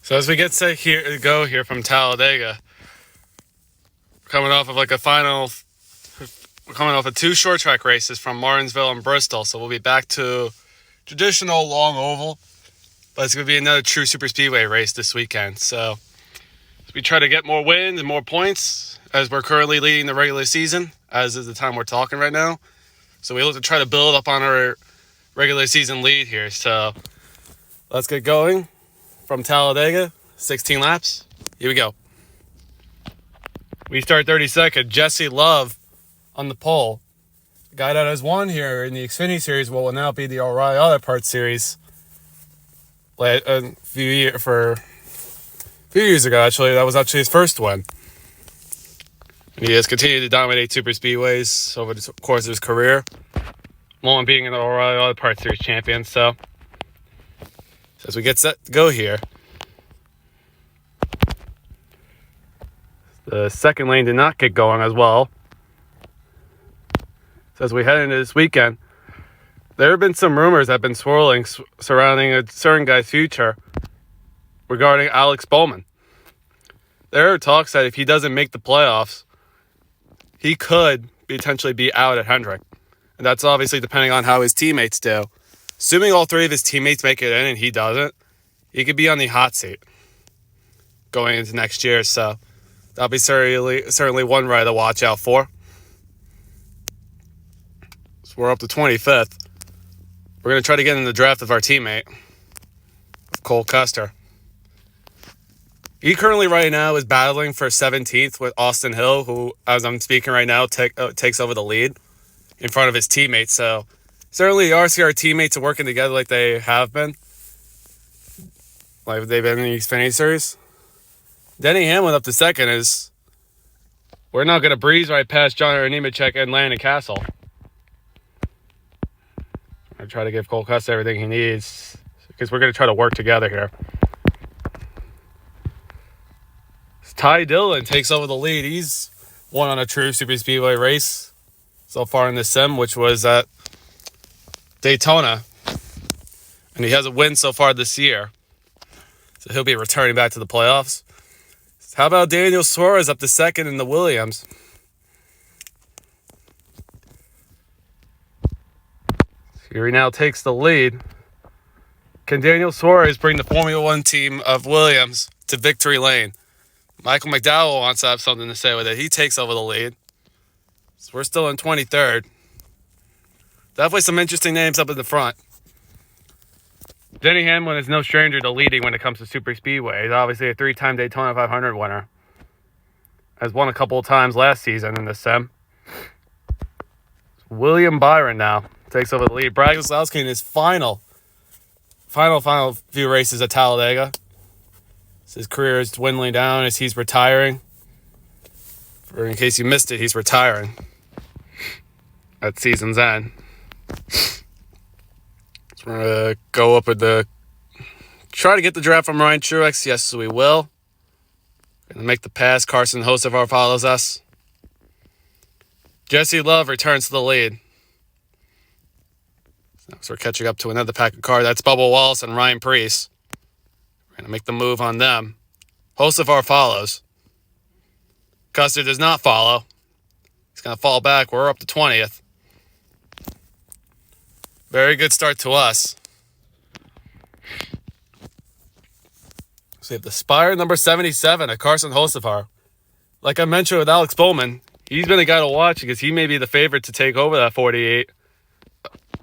So as we get set here, go here from Talladega, coming off of we're coming off of 2 short track races from Martinsville and Bristol. So we'll be back to traditional long oval, but it's going to be another true super speedway race this weekend. So as we try to get more wins and more points, as we're currently leading the regular season, as is the time we're talking right now. So we look to try to build up on our regular season lead here. So let's get going from Talladega, 16 laps. Here we go. We start 32nd. Jesse Love on the pole. The guy that has won here in the Xfinity Series will now be the O'Reilly Auto Parts Series. A few years ago, actually, that was actually his first one. And he has continued to dominate super speedways over the course of his career, along being an O'Reilly Auto Parts Series champion. So as we get set to go here, the second lane did not get going as well. So as we head into this weekend, there have been some rumors that have been swirling surrounding a certain guy's future regarding Alex Bowman. There are talks that if he doesn't make the playoffs, he could potentially be out at Hendrick. And that's obviously depending on how his teammates do. Assuming all 3 of his teammates make it in and he doesn't, he could be on the hot seat going into next year. So that'll be certainly one ride to watch out for. So we're up to 25th. We're going to try to get in the draft of our teammate, Cole Custer. He currently right now is battling for 17th with Austin Hill, who, as I'm speaking right now, takes over the lead in front of his teammates. So certainly the RCR teammates are working together like they have been. Like they've been in the Xfinity Series. Denny Hamlin up to second is... We're not going to breeze right past John Nemechek and Landon Castle. I'm going to try to give Cole Custer everything he needs, because we're going to try to work together here. Ty Dillon takes over the lead. He's won on a true super speedway race so far in the sim, which was at Daytona. And he has a win so far this year. So he'll be returning back to the playoffs. How about Daniel Suarez up to second in the Williams? Here he now takes the lead. Can Daniel Suarez bring the Formula One team of Williams to victory lane? Michael McDowell wants to have something to say with it. He takes over the lead. So we're still in 23rd. Definitely some interesting names up in the front. Denny Hamlin is no stranger to leading when it comes to super speedway. He's obviously a 3-time Daytona 500 winner. Has won a couple of times last season in the sim. William Byron now takes over the lead. Brad Keselowski in his final few races at Talladega. His career is dwindling down as he's retiring. In case you missed it, he's retiring at season's end. So we're going to go up with try to get the draft from Ryan Truex. Yes, we will. Going to make the pass. Carson Hocevar follows us. Jesse Love returns to the lead. So we're catching up to another pack of cars. That's Bubba Wallace and Ryan Preece. We're going to make the move on them. Hocevar follows. Custer does not follow. He's going to fall back. We're up to 20th. Very good start to us. So we have the Spire number 77 at Carson Hocevar. Like I mentioned with Alex Bowman, he's been a guy to watch because he may be the favorite to take over that 48.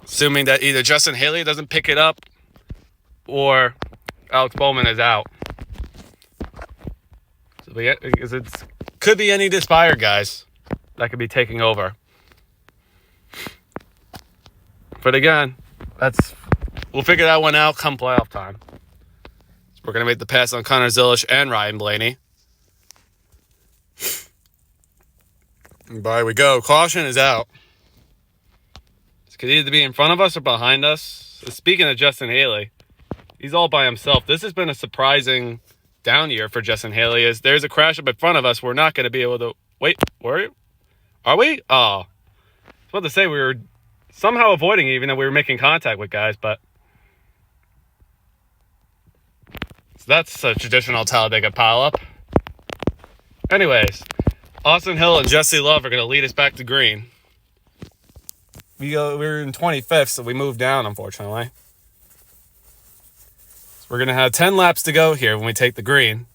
Assuming that either Justin Haley doesn't pick it up or Alex Bowman is out. So because it could be any of the Spire guys that could be taking over. But again, we'll figure that one out come playoff time. So we're going to make the pass on Connor Zilish and Ryan Blaney. And by we go. Caution is out. It could either be in front of us or behind us. So speaking of Justin Haley, he's all by himself. This has been a surprising down year for Justin Haley. As there's a crash up in front of us, we're not going to be able to... Wait, are we? Oh. I was about to say we were somehow avoiding even though we were making contact with guys, but that's a traditional Talladega pileup. Anyways, Austin Hill and Jesse Love are going to lead us back to green. We were in 25th, so we moved down, unfortunately. So we're going to have 10 laps to go here when we take the green.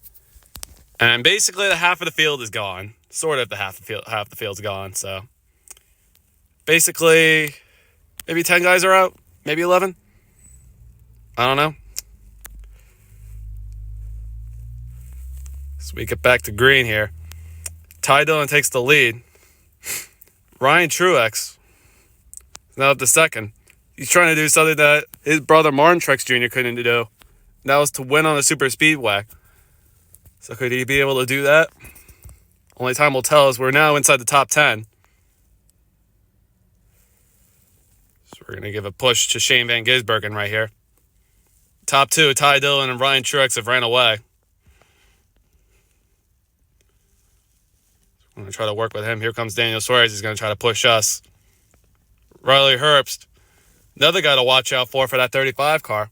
And basically the half of the field is gone. Sort of the half the field's gone, so basically maybe 10 guys are out, maybe 11. I don't know. So we get back to green here. Ty Dillon takes the lead. Ryan Truex is now up to second. He's trying to do something that his brother Martin Truex Jr. couldn't do. And that was to win on the super speedway. So could he be able to do that? Only time will tell, as we're now inside the top 10. So we're going to give a push to Shane Van Gisbergen right here. Top two, Ty Dillon and Ryan Truex have ran away. I'm going to try to work with him. Here comes Daniel Suarez. He's going to try to push us. Riley Herbst, another guy to watch out for that 35 car.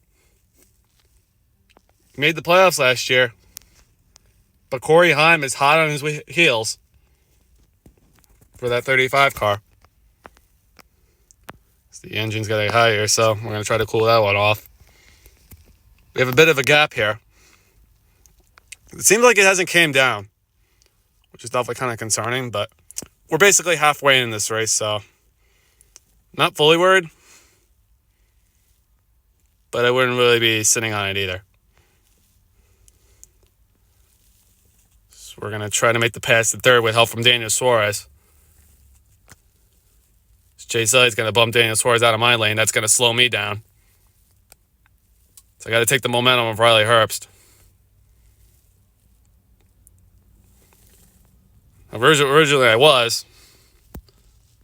He made the playoffs last year. But Corey Heim is hot on his heels for that 35 car. So the engine's getting hot here, so we're going to try to cool that one off. We have a bit of a gap here. It seems like it hasn't came down, which is definitely kind of concerning, but we're basically halfway in this race, so not fully worried, but I wouldn't really be sitting on it either. So we're going to try to make the pass to third with help from Daniel Suarez. Chase Elliott's going to bump Daniel Suarez out of my lane. That's going to slow me down. So I got to take the momentum of Riley Herbst. Originally I was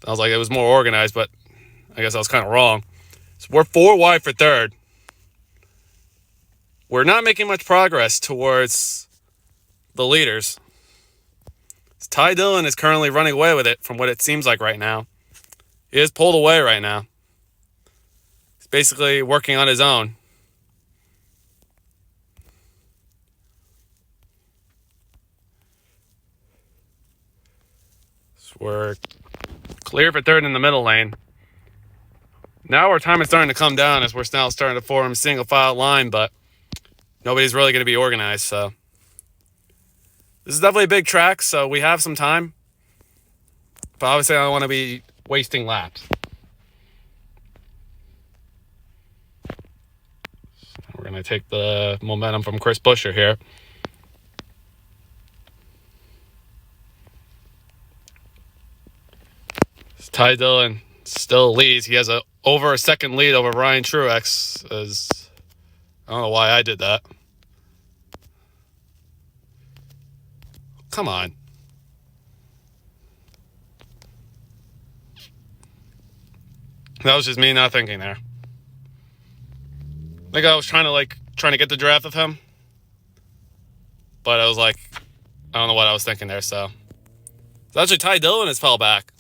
like it was more organized, but I guess I was kind of wrong. So we're 4 wide for third. We're not making much progress towards the leaders. So Ty Dillon is currently running away with it from what it seems like right now. He is pulled away right now. He's basically working on his own. So we're clear for third in the middle lane. Now our time is starting to come down as we're now starting to form a single file line, but nobody's really going to be organized, so this is definitely a big track, so we have some time. But obviously I don't want to be wasting laps. We're going to take the momentum from Chris Buescher here. Ty Dillon still leads. He has over a second lead over Ryan Truex. I don't know why I did that. Come on. That was just me not thinking there. I think I was trying to get the draft of him. But I was like, I don't know what I was thinking there, so. Actually, Ty Dillon has fell back.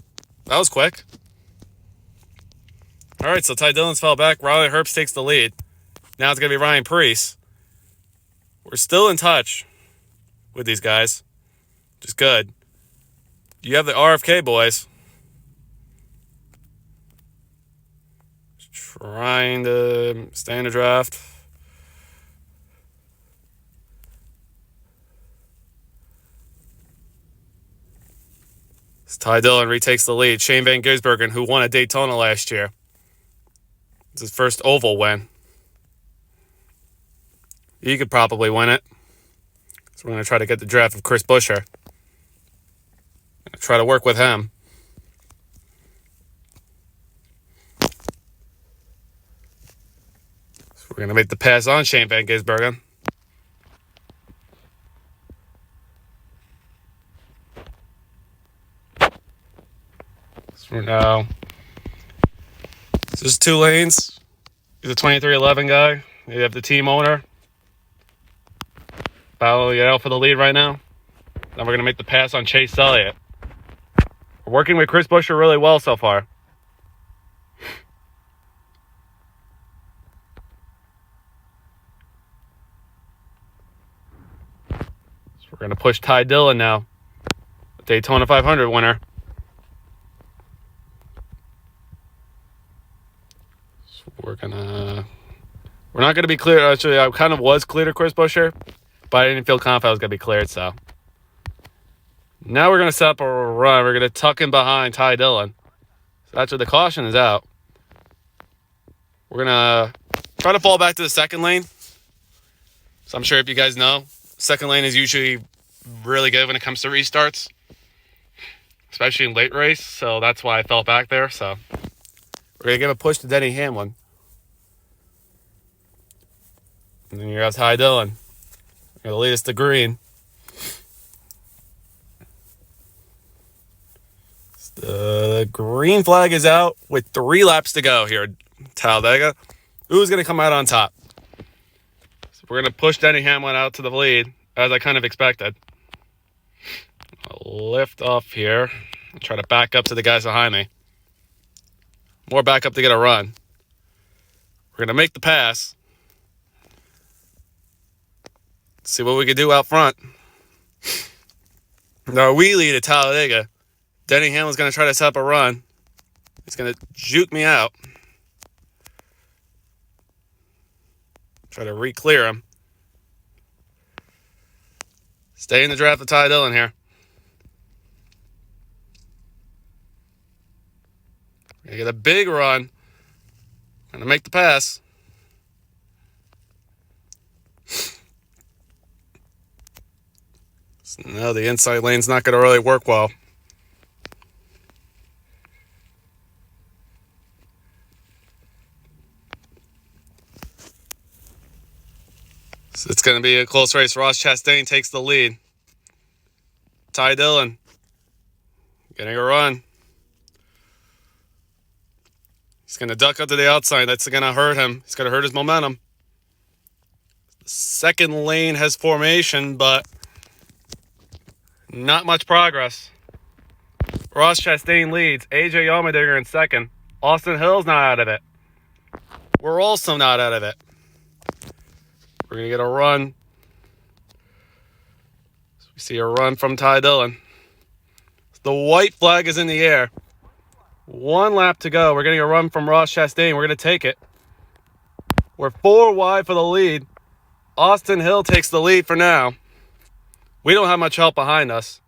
That was quick. All right, so Ty Dillon's fell back. Riley Herbst takes the lead. Now it's going to be Ryan Preece. We're still in touch with these guys, which is good. You have the RFK boys trying to stay in the draft. Ty Dillon retakes the lead. Shane Van Gisbergen, who won at Daytona last year. It's his first oval win. He could probably win it. So we're going to try to get the draft of Chris Buescher. Try to work with him. So we're going to make the pass on Shane Van Gisbergen. So now, this is 2 lanes. He's a 2311 guy. You have the team owner. Battling it out for the lead right now. Then we're going to make the pass on Chase Elliott. We're working with Chris Buescher really well so far. We're going to push Ty Dillon now. Daytona 500 winner. So we're not going to be clear. Actually, I kind of was clear to Chris Buescher, but I didn't feel confident I was going to be cleared, so. Now we're going to set up a run. We're going to tuck in behind Ty Dillon. So that's where the caution is out. We're going to try to fall back to the second lane. So I'm sure if you guys know, second lane is usually really good when it comes to restarts, especially in late race. So that's why I fell back there. So we're going to give a push to Denny Hamlin. And then you got Ty Dillon. Going to lead us to green. The green flag is out with 3 laps to go here at Talladega. Who's going to come out on top? So we're going to push Denny Hamlin out to the lead, as I kind of expected. I'll lift off here and try to back up to the guys behind me. More back up to get a run. We're going to make the pass. See what we can do out front. Now we lead at Talladega. Denny Hamlin's going to try to set up a run. He's going to juke me out. Try to re-clear him. Stay in the draft with Ty Dillon here. We're going to get a big run. Going to make the pass. So no, the inside lane's not going to really work well. So it's going to be a close race. Ross Chastain takes the lead. Ty Dillon getting a run. He's going to duck up to the outside. That's going to hurt him. He's going to hurt his momentum. The second lane has formation, but not much progress. Ross Chastain leads. AJ Allmendinger in second. Austin Hill's not out of it. We're also not out of it. We're going to get a run. So we see a run from Ty Dillon. The white flag is in the air. 1 lap to go. We're getting a run from Ross Chastain. We're going to take it. We're 4 wide for the lead. Austin Hill takes the lead for now. We don't have much help behind us.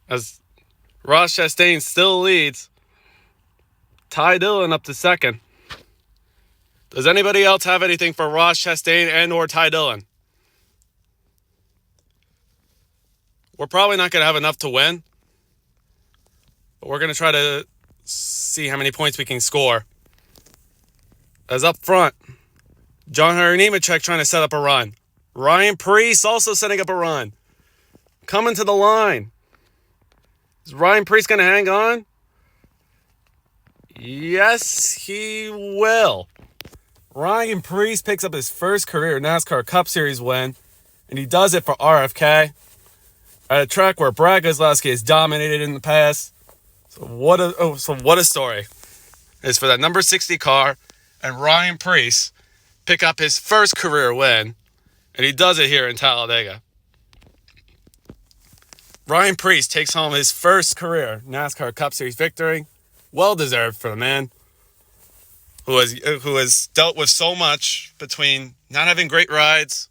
As Ross Chastain still leads. Ty Dillon up to second. Does anybody else have anything for Ross Chastain and or Ty Dillon? We're probably not going to have enough to win. But we're going to try to see how many points we can score. As up front, John Hunter Nemechek trying to set up a run. Ryan Preece also setting up a run. Coming to the line. Is Ryan Preece going to hang on? Yes, he will. Ryan Preece picks up his first career NASCAR Cup Series win, and he does it for RFK at a track where Brad Keselowski has dominated in the past. So what a story. It's for that number 60 car and Ryan Preece pick up his first career win, and he does it here in Talladega. Ryan Preece takes home his first career NASCAR Cup Series victory. Well deserved for the man who has dealt with so much between not having great rides,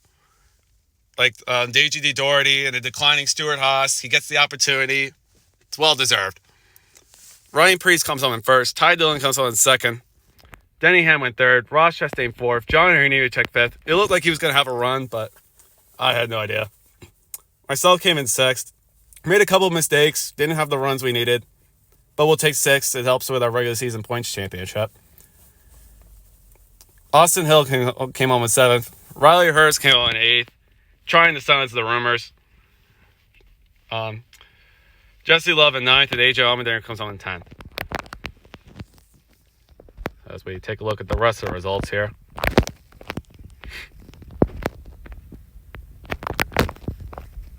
like D.G.D. Doherty and a declining Stewart Haas. He gets the opportunity. It's well deserved. Ryan Preece comes home in first. Ty Dillon comes home in second. Denny Hamlin third. Ross Chastain fourth. John Hunter Nemechek fifth. It looked like he was going to have a run, but I had no idea. Myself came in sixth. Made a couple of mistakes. Didn't have the runs we needed. But we'll take sixth. It helps with our regular season points championship. Austin Hill came home in seventh. Riley Hurst came home in eighth. Trying to silence the rumors. Jesse Love in ninth, and AJ Allmendinger comes home in 10th. As we take a look at the rest of the results here.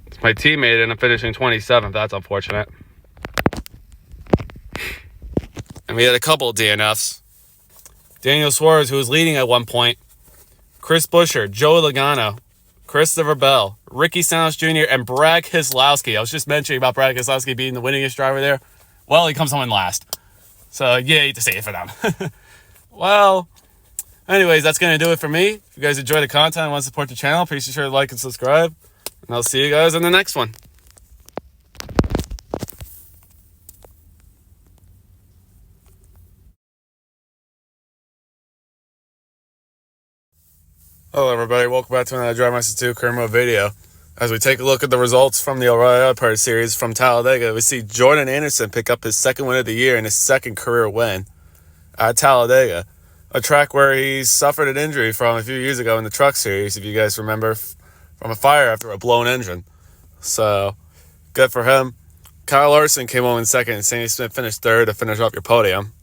It's my teammate and I'm finishing 27th. That's unfortunate. And we had a couple of DNFs. Daniel Suarez, who was leading at one point. Chris Buescher, Joey Logano, Christopher Bell, Ricky Stenhouse Jr., and Brad Keselowski. I was just mentioning about Brad Keselowski being the winningest driver there. Well, he comes home in last. So, yay to see it for them. Well, anyways, that's going to do it for me. If you guys enjoy the content and want to support the channel, please be sure to like and subscribe. And I'll see you guys in the next one. Hello everybody, welcome back to another Drive My S2 career mode video. As we take a look at the results from the O'Reilly Auto Parts series from Talladega, we see Jordan Anderson pick up his second win of the year and his second career win at Talladega, a track where he suffered an injury from a few years ago in the truck series, if you guys remember, from a fire after a blown engine. So, good for him. Kyle Larson came home in second and Sandy Smith finished third to finish off your podium.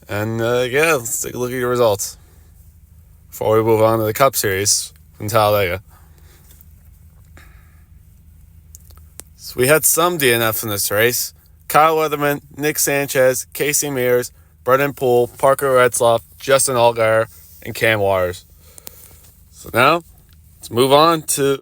And yeah, let's take a look at your results before we move on to the Cup Series from Talladega. So we had some DNFs in this race. Kyle Weatherman, Nick Sanchez, Casey Mears, Brendan Poole, Parker Retzloff, Justin Allgaier, and Cam Waters. So now, let's move on to